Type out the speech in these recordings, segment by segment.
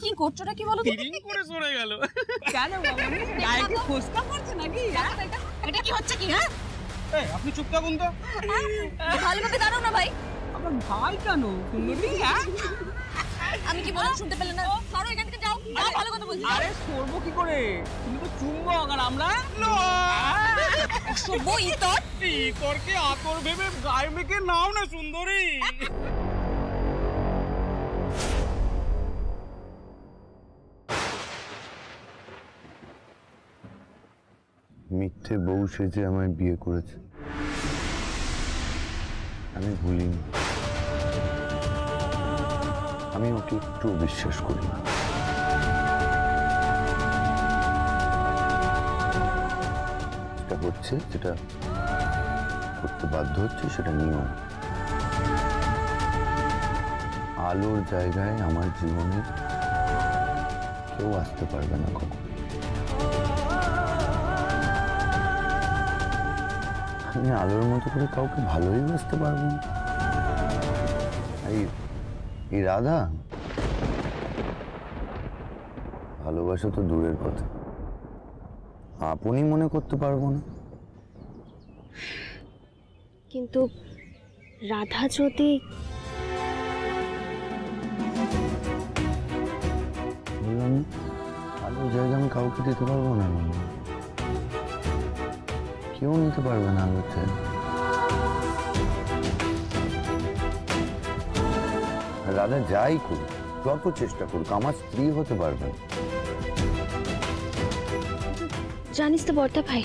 কি করছোটা কি বলো? টিরিং করে সরে গেল। কেন মামনি গায়ে কি ফোসকা পড়ছে নাকি? এটা কি হচ্ছে কি? হ্যাঁ এই আপনি চুপ থাকুন তো। ভালোভাবে দাঁড়াও না ভাই। আমার ভাই কেন সুন্দরী? হ্যাঁ আমি কি বললাম শুনতে পেলে না? সরো এখান থেকে যাও। ভালো কথা বলছি। আরে সরবো কি করে? তুমি তো চুম্বক আর আমরা সভ্য ইতর। ইতরকে আতর ভেবে গায়ে মেখে নাও না সুন্দরী। মিথ্যে বউ সেজে আমায় বিয়ে করেছে, আমি ভুলিনি। আমি ওকে একটু বিশ্বাস করি না। যেটা হচ্ছে, যেটা করতে বাধ্য হচ্ছে, সেটা নিয়ম। আলোর জায়গায় আমার জীবনে কেউ আসতে পারবে না কখনো। আমি আলোর মতো করে কাউকে ভালোই বুঝতে পারবো না। এই রাধা ভালোবাসা তো দূরের কথা, আপনি মনে করতে পারবো না। কিন্তু রাধা যদি বললাম না, আলোর জায়গা আমি কাউকে দিতে পারবো না। কেউ নিতে পারবে না আলোর জায়গা। রাধা যাই করুক, যত চেষ্টা করুক, আমার স্ত্রী হতে পারবে না। জানিস তো বর্দা ভাই,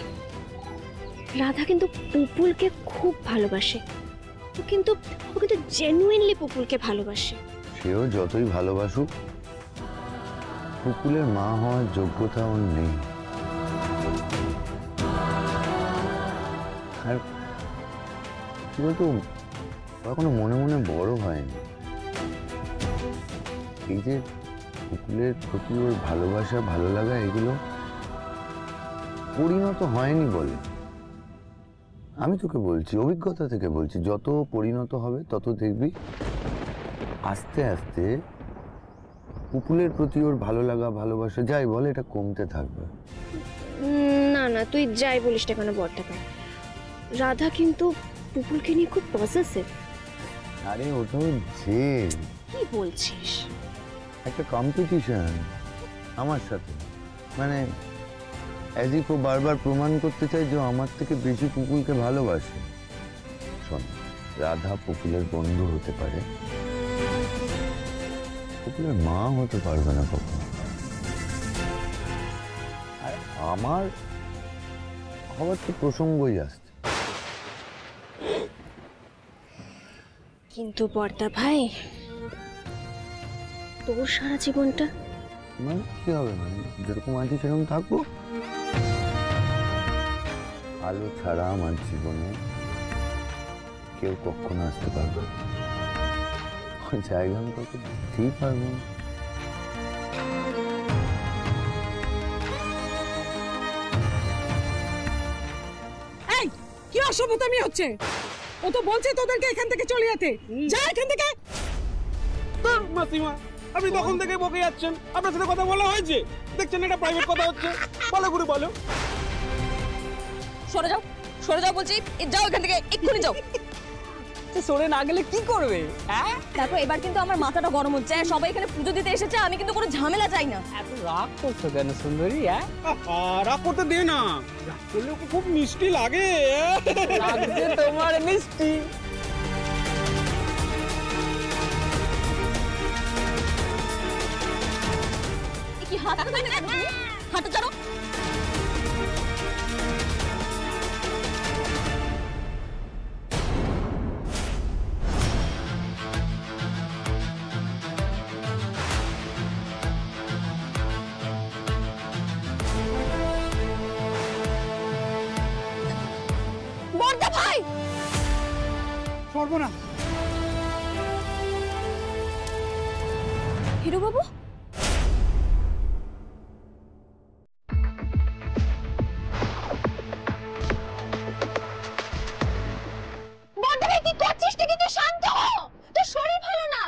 রাধা কিন্তু পুপুলকে খুব ভালোবাসে। ও কিন্তু জেনুইনলি পুপুলকে ভালোবাসে। সেও যতই ভালোবাসুক, পুপুলের মা হওয়ার যোগ্যতা ওর নেই। আর কি বলতো, এখনো মনে মনে বড় হয়নি। এই যে পুপুলের প্রতি ওর ভালোবাসা, ভালো লাগা, এগুলো পরিণত হয়নি বলে। আমি তোকে বলছি, অভিজ্ঞতা থেকে বলছি, যত পরিণত হবে তত দেখবি আস্তে আস্তে পুপুলের প্রতি ওর ভালো লাগা, ভালোবাসা, যাই বলে, এটা কমতে থাকবে। না না, তুই যাই বলিস না কেন বর্দা ভাই, রাধা কিন্তু পুপুলকে নিয়ে খুব পজিটিভ। আরে ওটাও জেদ। কি বলছিস? একটা কম্পিটিশন আমার সাথে, মানে অ্যাজ ইফ ও বারবার প্রমাণ করতে চাই যে আমার থেকে বেশি পুপুলকে ভালোবাসে। শোন, রাধা পুপুলের বন্ধু হতে পারে, পুপুলের মা হতে পারবে না কখনো। আর আমার হওয়ার তো প্রসঙ্গই আসছে। কিন্তু বর্দা ভাই, তোর সারা জীবনটা মানে কি হবে, মানে যেরকম আছি সেরকম থাকবো। আলো ছাড়া আমার জীবনে কেউ কখনো আসতে পারবে না। ওই জায়গা আমি কাউকে দিতেই পারবো না। এই কি অসভ্যতামি হচ্ছে? ও তো বলছে তোদেরকে এখান থেকে চলে যেতে। যা এখান থেকে। মাসিমা, আপনি তখন থেকে বকে যাচ্ছেন, আপনার সাথে কথা বলা হয়েছে? দেখছেন এটা প্রাইভেট কথা হচ্ছে, ভালো করে বলো। সরে যাও, সরে যাও বলছি। যাও এখান থেকে, এক্ষুনি যাও। সরে না গেলে কি করবে? হ্যাঁ, দেখো এবার কিন্তু আমার মাথাটা গরম হচ্ছে। সবাই এখানে পুজো দিতে এসেছে, আমি কিন্তু কোনো ঝামেলা চাই না। এত রাগ করছো কেন সুন্দরী? হ্যাঁ, রাগ করতে দে না, রাগ করলে ওকে খুব মিষ্টি লাগে। লাগছে তোমার মিষ্টি। কি হাত হাঁটা ছাড়ো। বর্দা ভাই, সর্বনাশ। হিরু বাবু, বর্দা ভাই কি করছিস? তুই কিন্তু শান্ত হ, তোর শরীর ভালো না।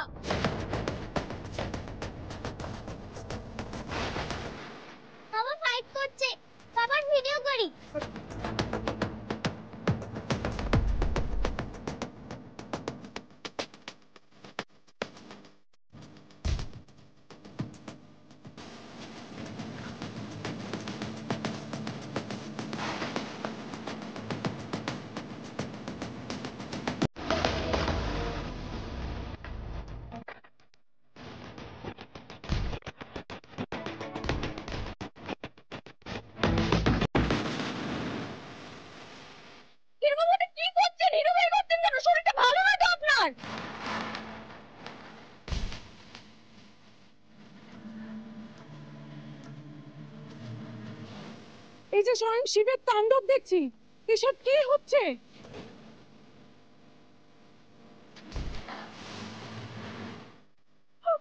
যে স্বয়ং শিবের তাণ্ডব দেখছি, এসব কি হচ্ছে?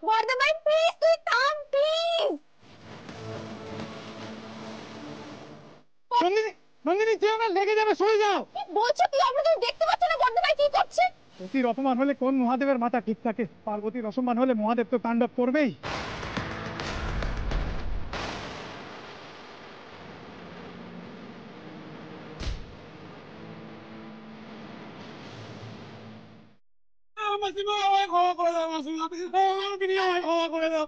বর্দা ভাই প্লিজ তুই থাম প্লিজ। নন্দিনী, নন্দিনী যেও না, লেগে যাবে, সরে যাও। কি বলছো তুই? আমরা তো দেখতে পাচ্ছ না বর্দা ভাই কি করছে? সতীর অপমান হলে কোন মহাদেবের মাথা ঠিক থাকে? পার্বতীর অসম্মান হলে মহাদেব তো তাণ্ডব করবেই। মাসিমা আমায় ক্ষমা করে দাও, মাসিমা আমার বিনি আমায় ক্ষমা করে দাও।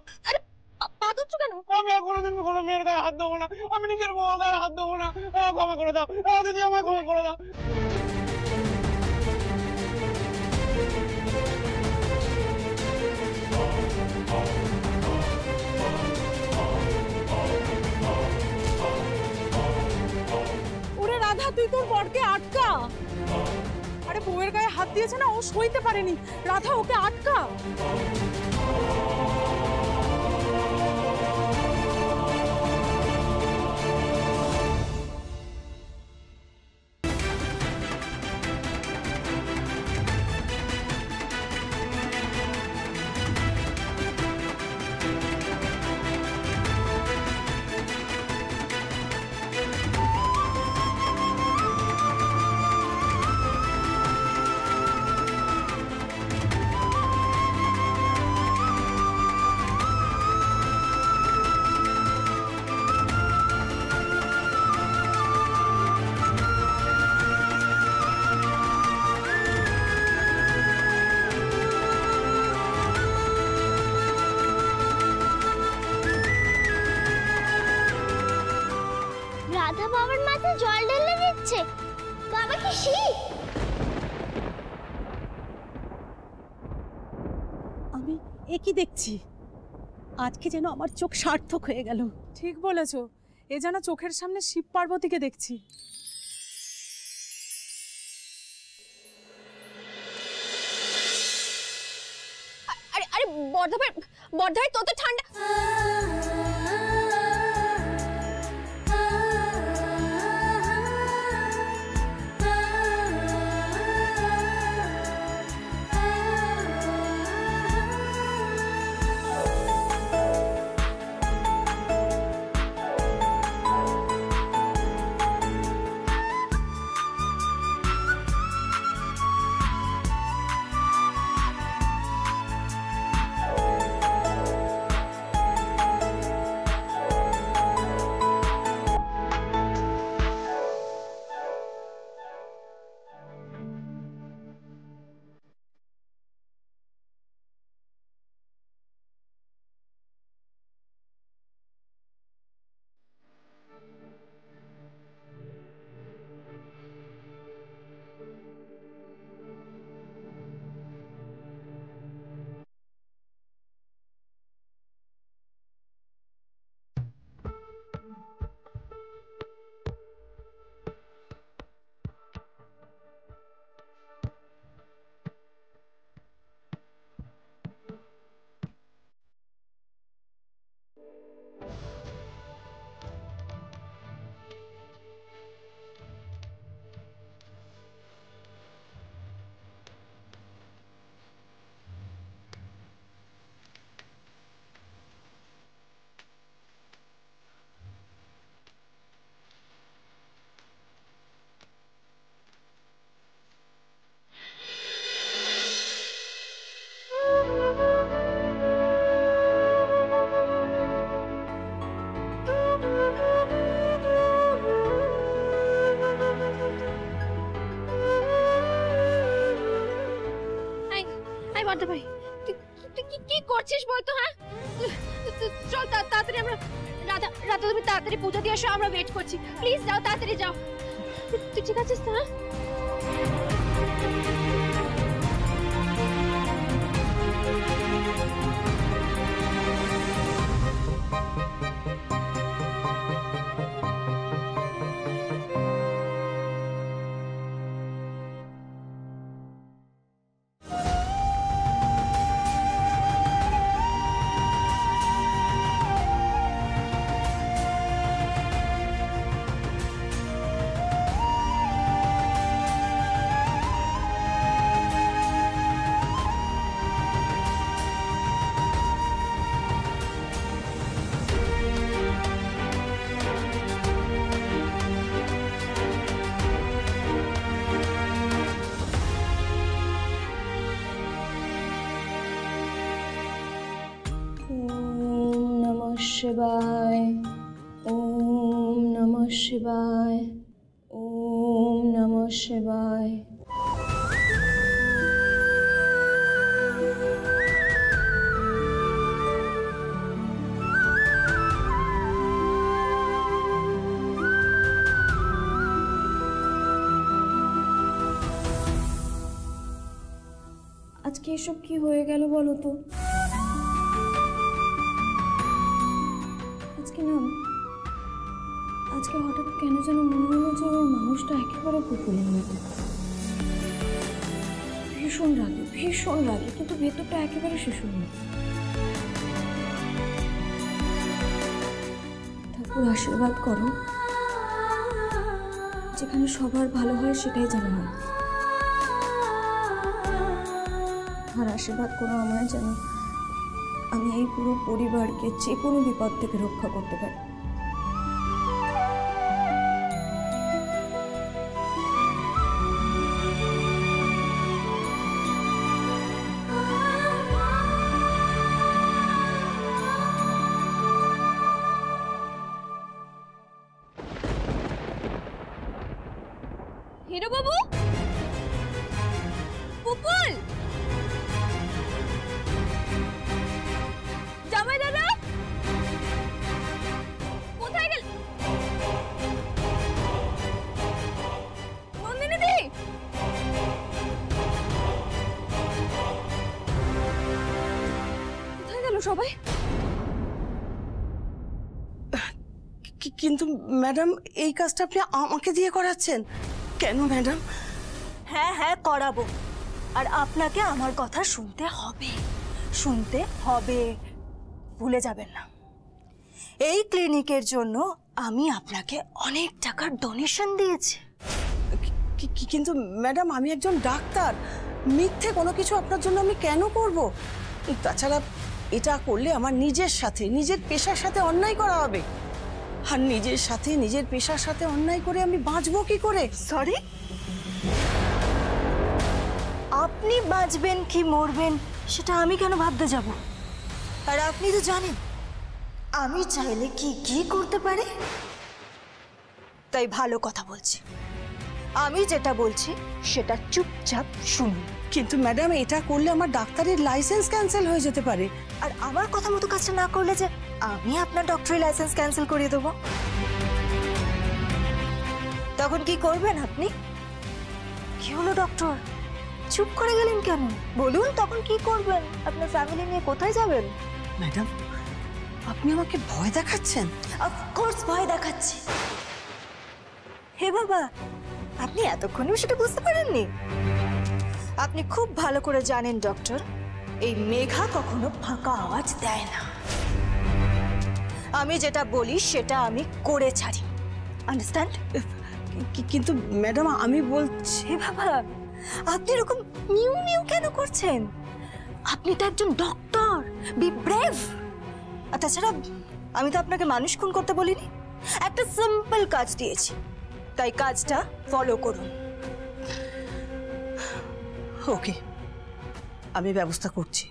পা ধরছো কেন? আমি আর কোনোদিন কোনো মেয়ের গায়ে হাত দেবো না, আমি নিজের বউর গায়ে হাত দেবো না। ক্ষমা করে দাও দিদি, আমায় ক্ষমা করে দাও। ওরে রাধা, তুই তোর বরকে আটকা। আরে বউয়ের গায়ে হাত দিয়েছে না, ও সইতে পারেনি। রাধা, ওকে আটকা। রাধা বাবার মাথায় জল ঢেলে দিচ্ছে। বাবা কি শিব? আমি একই দেখছি, আজকে যেন আমার চোখ সার্থক হয়ে গেল। ঠিক বলেছো, এ যেন চোখের সামনে শিব পার্বতীকে দেখছি। আরে আরে বর্দা ভাই তোর তো ঠান্ডা। বর্দা ভাই, তুই কি করছিস বলতো? হ্যাঁ, চল তাড়াতাড়ি আমরা রাধা তুমি তাড়াতাড়ি পুজো দিয়ে আসো, আমরা ওয়েট করছি। প্লিজ যাও, তাড়াতাড়ি যাও। তুই ঠিক আছিস তো? হ্যাঁ। শিবায়, ওম নমঃ শিবায়, ওম নমঃ শিবায়। আজকে এসব কি হয়ে গেল বলো তো? আজকে হঠাৎ কেন যেন মনে হলো যে ওই মানুষটা একেবারে পুতুলের মতো। ভীষণ রাগে, কিন্তু ভেতরটা একেবারে শিশুর মতো। ঠাকুর আশীর্বাদ করো, যেখানে সবার ভালো হয় সেটাই যেন হয়। আর আশীর্বাদ করো আমায় যেন আমি এই পুরো পরিবারকে যে কোনো বিপদ থেকে রক্ষা করতে পারি। হিরো বাবু, পুপুল, জামাই দাদা, কোথায় গেল? নন্দিনী দি, কোথায় গেল সবাই? কিন্তু ম্যাডাম, এই কাজটা আপনি আমাকে দিয়ে করাচ্ছেন কেন ম্যাডাম? হ্যাঁ করাবো, আর আপনাকে আমার কথা শুনতে হবে, ভুলে যাবেন না। এই ক্লিনিকের জন্য আমি আপনাকে অনেক টাকার ডোনেশন দিয়েছি। কিন্তু ম্যাডাম, আমি একজন ডাক্তার, মিথ্যে কোনো কিছু আপনার জন্য আমি কেন করব? তাছাড়া এটা করলে আমার নিজের পেশার সাথে অন্যায় করা হবে, আর নিজের পেশার সাথে অন্যায় করে আমি বাঁচবো কি করে? সরি, আপনি বাঁচবেন কি মরবেন সেটা আমি কেন ভাবতে যাব? আর আপনি তো জানেন আমি চাইলে কি করতে পারি। তাই ভালো কথা বলছি, আমি যেটা বলছি সেটা চুপচাপ শুনুন। কিন্তু ম্যাডাম, এটা করলে আমার ডাক্তারের লাইসেন্স ক্যান্সেল হয়ে যেতে পারে। আর আমার কথা মতো কাজটা না করলে যে আমি আপনার ডক্টরি লাইসেন্স ক্যান্সেল করিয়ে দেবো, তখন কি করবেন আপনি? কি হলো ডক্টর, চুপ করে গেলেন কেন? বলুন, তখন কি করবেন? আপনার ফ্যামিলি নিয়ে কোথায় যাবেন? ম্যাডাম, আপনি আমাকে ভয় দেখাচ্ছেন? অফকোর্স ভয় দেখাচ্ছি। হে বাবা, আপনি এতক্ষণেও সেটা বুঝতে পারেননি? আপনি খুব ভালো করে জানেন ডক্টর, এই মেঘা কখনো ফাঁকা আওয়াজ দেয় না। আমি যেটা বলি সেটা আমি করে ছাড়ি, আন্ডারস্ট্যান্ড? কিন্তু ম্যাডাম, আমি বলছি। হে বাবা, আপনি এরকম মিউ কেন করছেন? আপনি তো একজন ডক্টর, বি ব্রেভ। আর তাছাড়া আমি তো আপনাকে মানুষ খুন করতে বলিনি, একটা সিম্পল কাজ দিয়েছি, তাই কাজটা ফলো করুন। ওকে, আমি ব্যবস্থা করছি।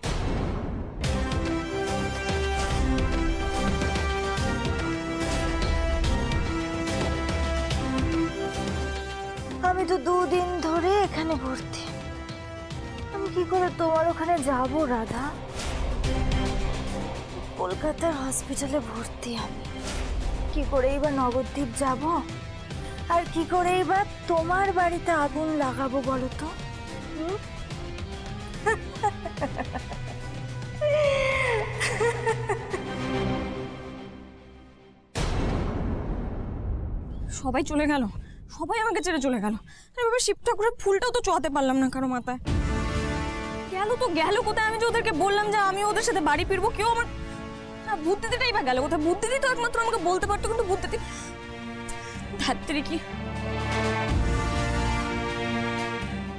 আমি তো 2 দিন ধরে এখানে ভর্তি, আমি কি করে তোমার ওখানে যাব রাধা? কলকাতার হসপিটালে ভর্তি আমি, কি করেই বা নবদ্বীপ যাব, আর কি করেই বা তোমার বাড়িতে আগুন লাগাবো বলো তো? সবাই চলে গেল, সবাই আমাকে ছেড়ে চলে গেল। এবার শিব ঠাকুরের ফুলটাও তো চোয়াতে পারলাম না কারো মাথায়। গেল কোথায়? আমি যে ওদেরকে বললাম যে আমি ওদের সাথে বাড়ি ফিরবো, কেউ আমার বুদ্ধিটাই বা গেল কোথায়? বুদ্ধিদি তো একমাত্র আমাকে বলতে পারতো, কিন্তু বুদ্ধিদি ধাত্রী কি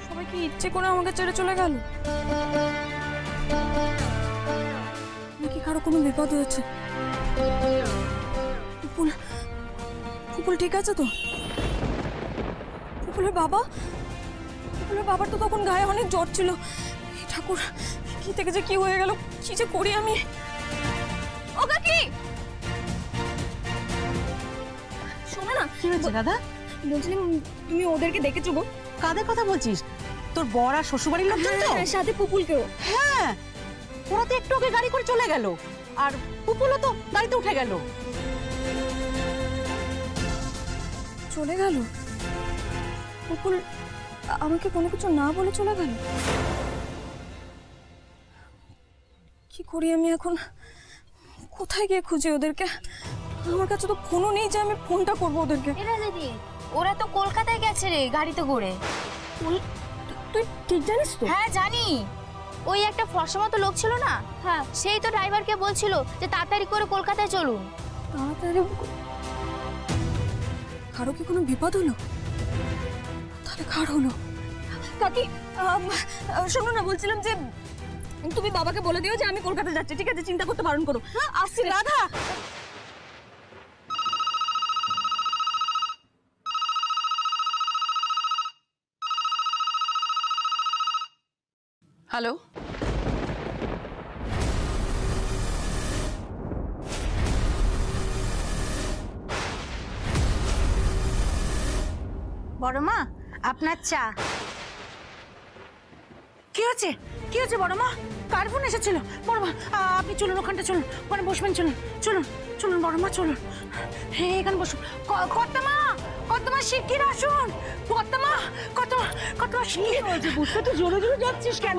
সবাই কি ইচ্ছে করে আমাকে ছেড়ে চলে গেল, নাকি কারো কোনো বিপদ হয়েছে? পুপুল ঠিক আছে তো? পুপুলের বাবার তো তখন গায়ে অনেক জ্বর ছিল। ঠাকুর, কি থেকে যে কি হয়ে গেল, কি যে করি আমি? ও কাকি, কি হয়েছে দাদা? বলছিলাম তুমি ওদেরকে দেখেছো গো? কাদের কথা বলছিস? তোর বর আর শ্বশুরবাড়ির লোকজন তো? হ্যাঁ, সাথে পুপুলকেও। হ্যাঁ, ওরা তো একটু আগে গাড়ি করে চলে গেল, আর পুপুলও তো গাড়িতে উঠে গেল। চলে গেল? পুপুল আমাকে কোনো কিছু না বলে চলে গেল? কি করি আমি এখন? কোথায় গিয়ে খুঁজি ওদেরকে? আমার কাছে তো ফোনও নেই যে আমি ফোনটা করবো ওদেরকে। এরা দিদি, ওরা তো কলকাতায় গেছে রে গাড়িতে করে। তুই ঠিক জানিস তো? হ্যাঁ জানি, ওই একটা ফর্সা মতো লোক ছিল না, হ্যাঁ সেই তো ড্রাইভারকে বলছিল যে তাড়াতাড়ি করে কলকাতায় চলুন। তাড়াতাড়ি? কারো কি কোনো বিপদ হলো? তাহলে কার হলো? কাকি শোনো না, বলছিলাম যে তুমি বাবাকে বলে দিও যে আমি কলকাতা যাচ্ছি, ঠিক আছে? চিন্তা করতে বারণ করো। আসছি। রাধা, হ্যালো, বড় মা, আপনার চা। কি হয়েছে? কি হয়েছে বড় মা? কার ফোন এসেছিল? বড় মা আপনি চলুন, ওখানটা চলুন, ওখানে বসবেন, চলুন চলুন চলুন বড় মা, চলুন। হ্যাঁ এখানে বসুন। কর্তামা, কর্তামা শিগগির আসুন। কর্তামা, কর্তামা, কর্তামা শিগগির। হয়েছে বুঝতে তো জোরে জোরে যাচ্ছিস কেন?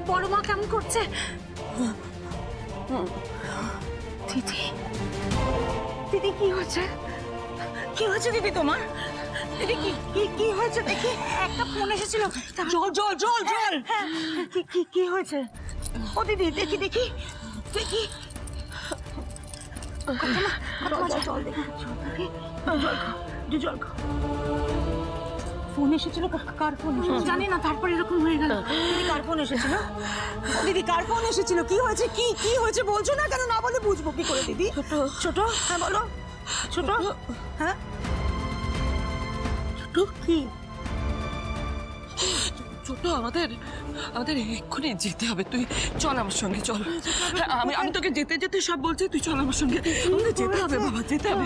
বড় মা কেমন করছে? দিদি, দিদি কি হয়েছে? কি হয়েছে দিদি তোমার? দিদি কি কি কি হয়েছে দেখি? একটা ফোন এসেছিল। জল জল জল জল। হ্যাঁ, কি কি কি হয়েছে? ও দিদি দেখি দেখি দেখি। জল দেখি, জল খাও। ফোন এসেছিল? কার ফোন এসেছিল? জানি না, তারপর এরকম হয়ে গেল। দিদি কার ফোন এসেছিল? দিদি কার ফোন এসেছিল? কি হয়েছে? কি কি হয়েছে বলছো না কেন? না বলে বুঝবো কি করে দিদি? ছোট ছোট, হ্যাঁ বলো। ছোট, হ্যাঁ কি? ছোট, আমাদের এক্ষুনি যেতে হবে। তুই চল আমার সঙ্গে, চল। আমি তোকে যেতে যেতে সব বলছি, তুই চল আমার সঙ্গে। আমাদের যেতে হবে বাবা, যেতে হবে।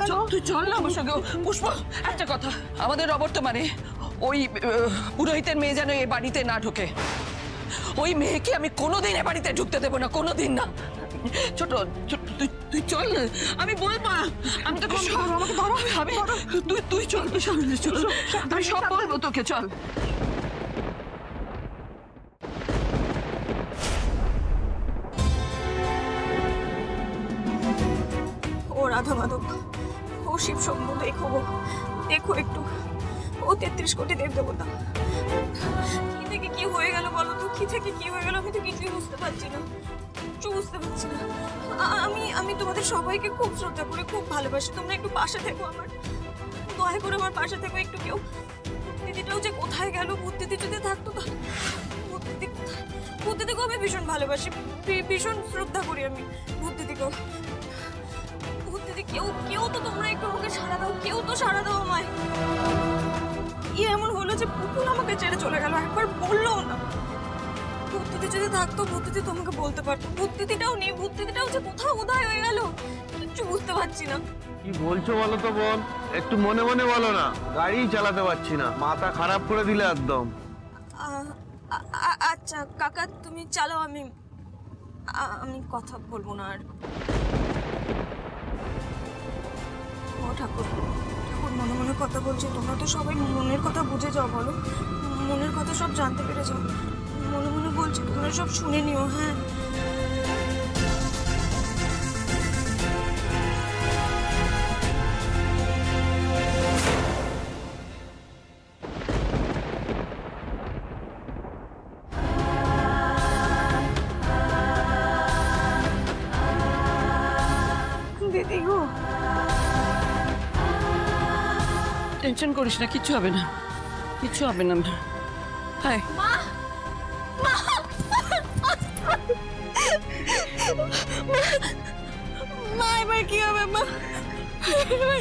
চল, তুই চল না আমার সঙ্গে। পুষ্প, একটা কথা, আমাদের অবর্তমানে ওই পুরোহিতের মেয়ে যেন এ বাড়িতে না ঢোকে। ওই মেয়েকে আমি কোনোদিন এ বাড়িতে ঢুকতে দেবো না, কোনোদিন না। ছোট, তুই চল না, আমি বলবো। আমি তোকে তুই চল, তুই সামনে চল, আমি সব বলবো তোকে, চল। ও রাধা মাধব, ও শিব শম্ভু, দেখো গো, দেখো একটু। ও 33 কোটি দেব দেবতা। কি থেকে কি হয়ে গেল বলো তো? কি থেকে কি হয়ে গেল? আমি তো কিছুই বুঝতে পারছি না, কিছু বুঝতে পারছি না। আমি তোমাদের সবাইকে খুব শ্রদ্ধা করি, খুব ভালোবাসি। তোমরা একটু পাশে থেকো আমার, দয়া করে আমার পাশে থেকো একটু। কেউ দিদিটাও যে কোথায় গেল? বুদ্ধিদি যদি থাকতো তাহলে। বুদ্ধিদি কোথায়? বুদ্ধিদিকেও আমি ভীষণ ভালোবাসি, ভীষণ শ্রদ্ধা করি আমি বুদ্ধিদিকেও। বুদ্ধিদি, কেউ তো তোমরা একটু আমাকে সাড়া দাও, কেউ তো সাড়া দাও আমায়। এমন হলো যে পুতুল আমাকে ছেড়ে চলে গেল, একবার বললোও না। বুদ্ধিদি যদি থাকতো, বুদ্ধিদি তোমাকে বলতে পারতো। বুদ্ধিদিটাও নেই, বুদ্ধিদিটাও যে কোথাও উদয় হয়ে গেল, কিচ্ছু বুঝতে পারছি না। কি বলছো বলো তো বোন, একটু মনে মনে বলো না। গাড়ি চালাতে পারছি না, মাথা খারাপ করে দিলে একদম। আচ্ছা কাকা, তুমি চালাও, আমি কথা বলবো না আর। ও ঠাকুর, ঠাকুর মনে মনে কথা বলছি। তোমরা তো সবাই মনের কথা বুঝে যাও, বলো মনের কথা সব জানতে পেরে যাও। মনে মনে বলছি, তোমরা সব শুনে নিও। হ্যাঁ, দিদি গো, টেনশন করিস না, কিচ্ছু হবে না, কিচ্ছু হবে না। হাই মা, এবার কি হবে? মা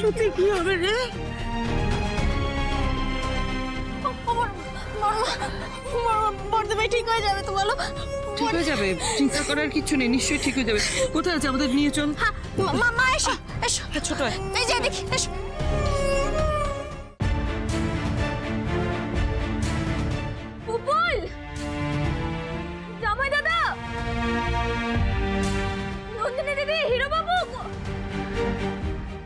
সত্যি কি হবে রে? বর্ধমানে ঠিক হয়ে যাবে তো বলো? ঠিক হয়ে যাবে, চিন্তা করার কিছু নেই, নিশ্চয়ই ঠিক হয়ে যাবে। কোথায় আছে আমাদের নিয়ে চল। মা এসো এসো, ছোট এই যে দেখি এসো। পুপুল, জামাই দাদা, নন্দিনী দিদি, হিরো বাবু,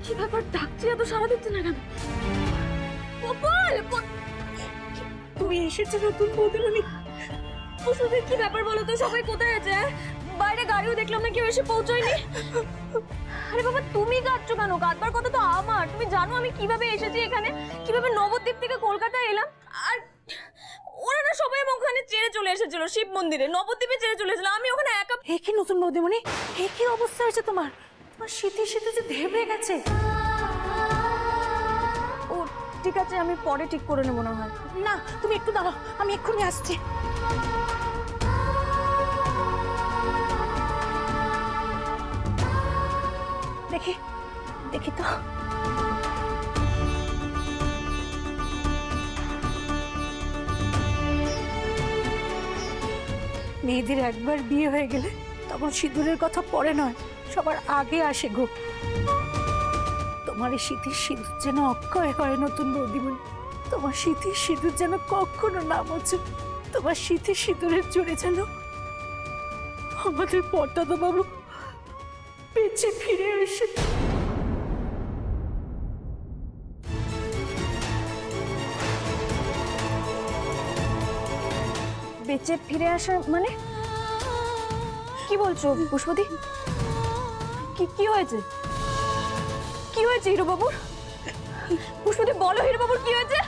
কি ব্যাপার ডাকছি এত সারা দিচ্ছে না কেন? পুপুল, তুমি এসেছো নতুন বৌদিমণি? পুষ্পদি কি ব্যাপার বলো তো, সবাই কোথায় আছে? বাইরে গাড়িও দেখলাম না, কেউ এসে পৌঁছয়নি। আরে বাবা তুমি কাঁদছো কেন? কাঁদবার কথা তো আমার। তুমি জানো আমি কিভাবে এসেছি এখানে, কিভাবে নবদ্বীপ থেকে কলকাতা এলাম। আর ওরা না সবাই ওখানে ছেড়ে চলে এসেছিল, শিব মন্দিরে নবদ্বীপে ছেড়ে চলে এসেছিল। আমি ওখানে একা। এ কি নতুন বৌদিমণি, এ কি অবস্থা হয়েছে তোমার? তোমার শীতে শীতে যে ধেবড়ে গেছে। ও ঠিক আছে, আমি পরে ঠিক করে নেবো না হয়। না তুমি একটু দাঁড়াও, আমি এক্ষুনি আসছি। দেখি দেখি তো। মেয়েদের একবার বিয়ে হয়ে গেলে তখন সিঁদুরের কথা পরে নয়, সবার আগে আসে গো। তোমার এই শীতের সিঁদুর যেন অক্ষয় হয় নতুন বৌদিমণি। তোমার শীতের সিঁদুর যেন কখনো না মোছে। তোমার শীতের সিঁদুরের জোরে যেন আমাদের পর্দাদা বাবু বেঁচে ফিরে এসে। বেঁচে ফিরে আসার মানে কি বলছো পুষ্পদি? কি হয়েছে? কি হয়েছে হিরো বাবুর? পুষ্পদি বলো, হিরো বাবুর কি হয়েছে?